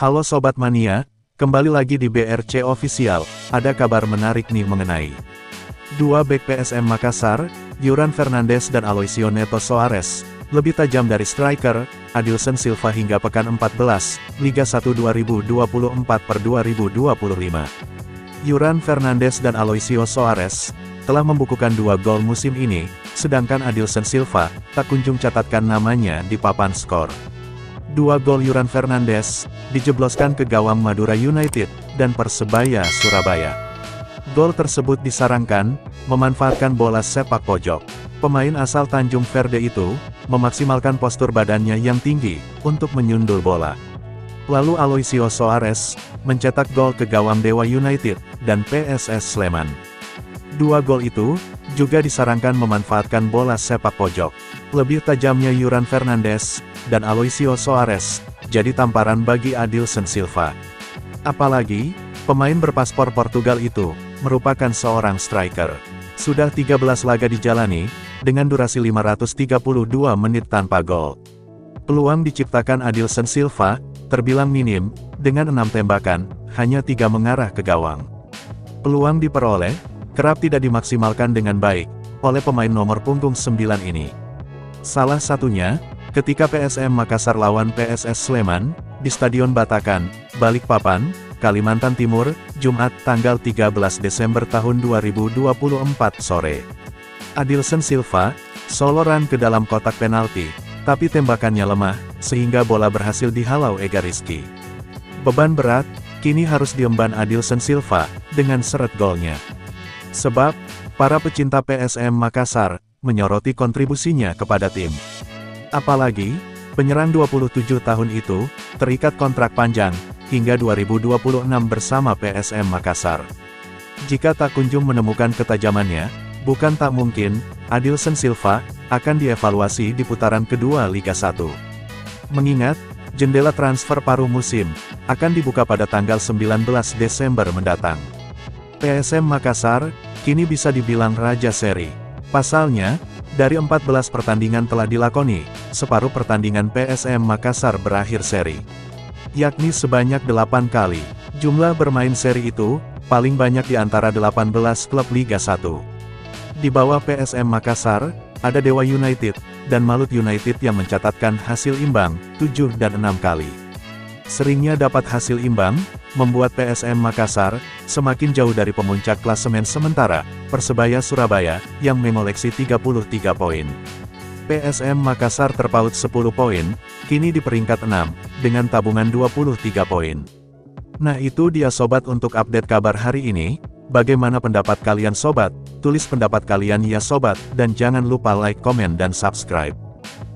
Halo Sobat Mania, kembali lagi di BRC Official. Ada kabar menarik nih mengenai dua bek PSM Makassar, Yuran Fernandes dan Aloisio Neto Soares, lebih tajam dari striker, Adilson Silva hingga pekan 14, Liga 1 2024/2025. Yuran Fernandes dan Aloisio Soares telah membukukan 2 gol musim ini, sedangkan Adilson Silva tak kunjung catatkan namanya di papan skor. 2 gol Yuran Fernandes dijebloskan ke gawang Madura United dan Persebaya Surabaya. Gol tersebut disarankan memanfaatkan bola sepak pojok. Pemain asal Tanjung Verde itu memaksimalkan postur badannya yang tinggi untuk menyundul bola. Lalu Aloisio Soares mencetak gol ke gawang Dewa United dan PSS Sleman. 2 gol itu juga disarankan memanfaatkan bola sepak pojok. Lebih tajamnya Yuran Fernandes dan Aloisio Soares jadi tamparan bagi Adilson Silva. Apalagi, pemain berpaspor Portugal itu merupakan seorang striker. Sudah 13 laga dijalani, dengan durasi 532 menit tanpa gol. Peluang diciptakan Adilson Silva terbilang minim, dengan 6 tembakan, hanya 3 mengarah ke gawang. Peluang diperoleh kerap tidak dimaksimalkan dengan baik oleh pemain nomor punggung 9 ini. Salah satunya, ketika PSM Makassar lawan PSS Sleman, di Stadion Batakan, Balikpapan, Kalimantan Timur, Jumat tanggal 13 Desember tahun 2024 sore. Adilson Silva soloran ke dalam kotak penalti, tapi tembakannya lemah, sehingga bola berhasil dihalau Ega Rizky. Beban berat kini harus diemban Adilson Silva dengan seret golnya. Sebab, para pecinta PSM Makassar menyoroti kontribusinya kepada tim. Apalagi, penyerang 27 tahun itu terikat kontrak panjang hingga 2026 bersama PSM Makassar. Jika tak kunjung menemukan ketajamannya, bukan tak mungkin Adilson Silva akan dievaluasi di putaran kedua Liga 1. Mengingat, jendela transfer paruh musim akan dibuka pada tanggal 19 Desember mendatang. PSM Makassar kini bisa dibilang raja seri. Pasalnya, dari 14 pertandingan telah dilakoni, separuh pertandingan PSM Makassar berakhir seri. Yakni sebanyak 8 kali. Jumlah bermain seri itu paling banyak di antara 18 klub Liga 1. Di bawah PSM Makassar, ada Dewa United dan Malut United yang mencatatkan hasil imbang 7 dan 6 kali. Seringnya dapat hasil imbang membuat PSM Makassar semakin jauh dari pemuncak klasemen sementara Persebaya Surabaya yang mengoleksi 33 poin. PSM Makassar terpaut 10 poin, kini di peringkat 6 dengan tabungan 23 poin. Nah itu dia sobat untuk update kabar hari ini. Bagaimana pendapat kalian sobat? Tulis pendapat kalian ya sobat, dan jangan lupa like, komen dan subscribe.